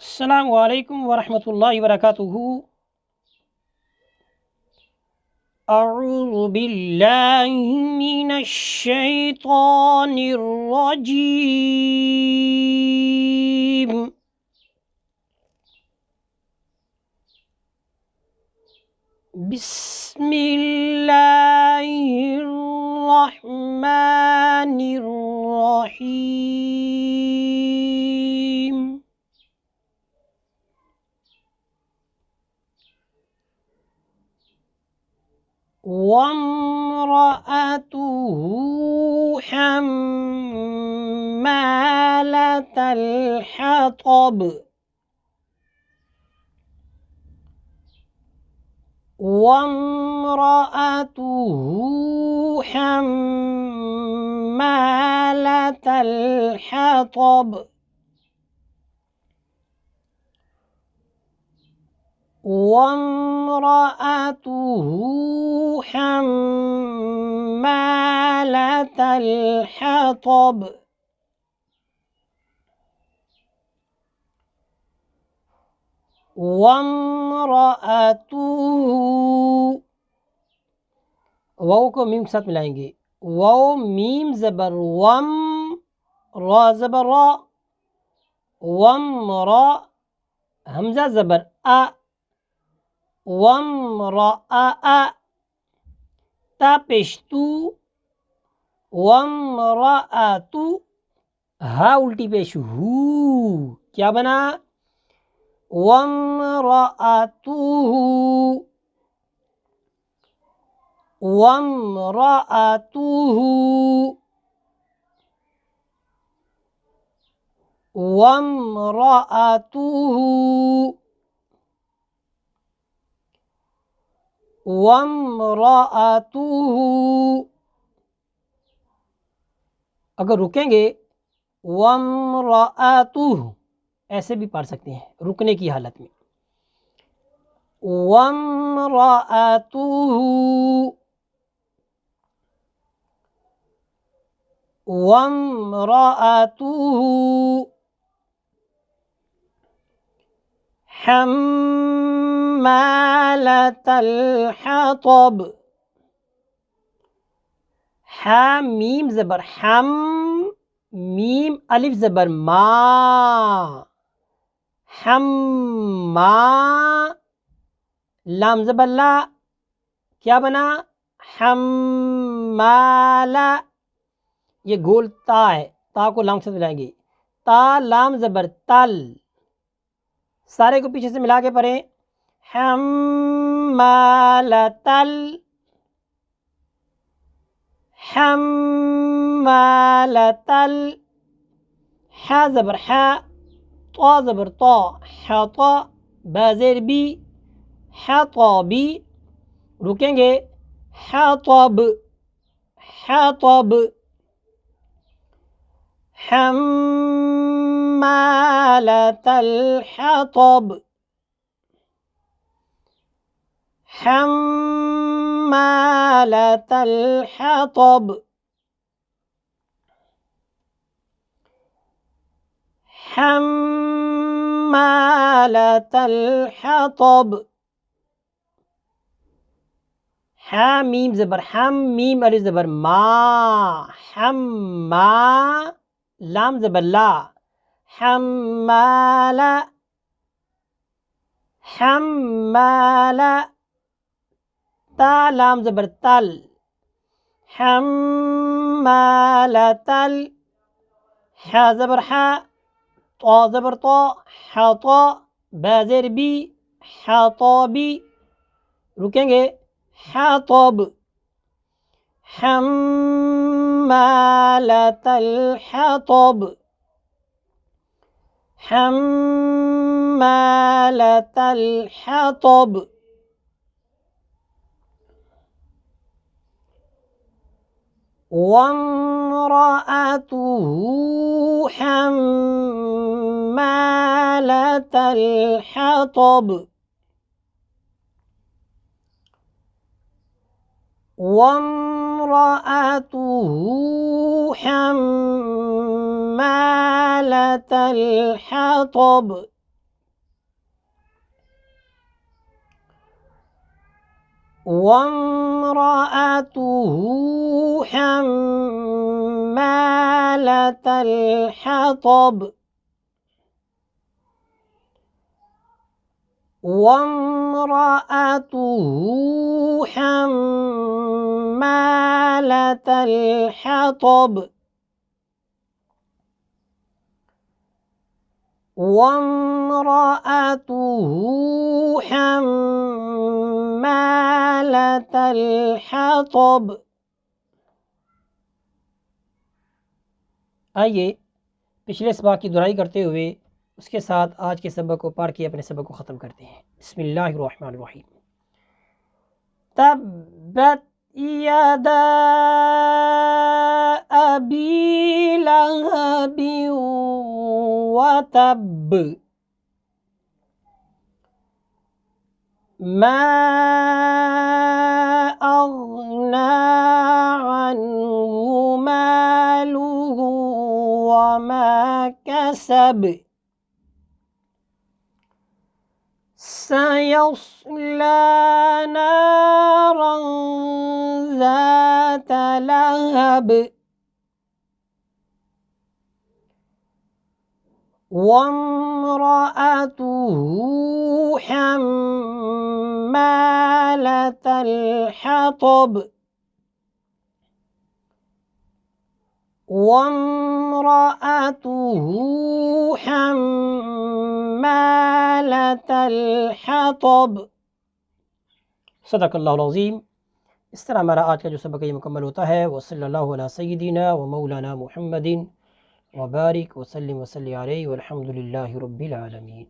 अस्सलामु अलैकुम वरहमतुल्लाहि वबरकातुहू। अऊज़ु बिल्लाहि मिनश शैतानिर रजीम। बिस्मिल्लाहिर रहमानिर रहीम। वम्रअतुहु हम्मालतल हतब। वम्रअतुहु हम्मालतल हतब। वम्रअतुहु हम्मालतल हतब। वम्रअतुहु, वाव को मीम के साथ मिलाएंगे। वाव मीम ज़बर वम, रा ज़बर रा, वम रा, हमजा ज़बर आ, वम रा आ, ता पेश तू, वम रा तू, हा उल्टी पेश हू। क्या बना? वम रा तुहू, वम्रअतुहु, वम्रअतुहु, वम्रअतुहु। अगर रुकेंगे वम्रअतुहु ऐसे भी पढ़ सकते हैं रुकने की हालत में। वम्रअतुहु, वम्रअतुहु हम्मालतल हतब। हा मीम ज़बर हम, मीम अलिफ ज़बर मा, हम्मा, लाम ज़बर ला, क्या बना? हम्माला। ये गोल ता है, ता को लाम से मिलाएंगे। ता लाम ज़बर तल, सारे को पीछे से मिला के पढ़ें। हम्मालतल, हम्मालतल। हा ज़बर हा, ता ज़बर ता, हता, बा ज़ेर बी, हतबी। रुकेंगे हतब, हतब, हम्मालतल हतब, हम्मालतल हतब, हम्मालतल हतब। हा मीम ज़बर हम, मीम अलिफ ज़बर मा, हम्मा, लाम ज़बर ला, हम्माला, हम्माला। ता लाम ज़बर तल, हम्मालतल। हा ज़बर हा, ता ज़बर ता, हता, बा ज़ेर बी, हताबी। रुकेंगे हतब, हम्मालतल हतब, हम्मालतल हतब। वम्रअतुहु हम्मालतल हतब, वम्रअतुहु हम्मालतल हतब, वम्रअतुहु हम्मालतल हतब वम्रअतुहु हम्मालतल हतब वम्रअतुहु हम्मालतल हतब। आइए पिछले सबक की दुहराई करते हुए उसके साथ आज के सबक को पढ़ के अपने सबक को ख़त्म करते हैं। बिस्मिल्लाहिर्रहमानिर्रहीम। तब्बत यदा अबी लहबिन व तब मा अग़ना अन्हु मालुहु व मा कसब सयस्ला नारन ज़ात लहब वम्रअतुहु हम्मालतल हतब वम्रअतुहु हम्मालतल हतब। सदक़ल्लाहुल अज़ीम। इस तरह हमारा आज का जो सबक ये मुकम्मल होता है। व सल्लल्लाहु अला सय्यिदिना व मौलाना मुहम्मदिन व बारिक व सल्लिम व सल्लि अलैहि वल्हम्दुलिल्लाहि रब्बिल आलमीन।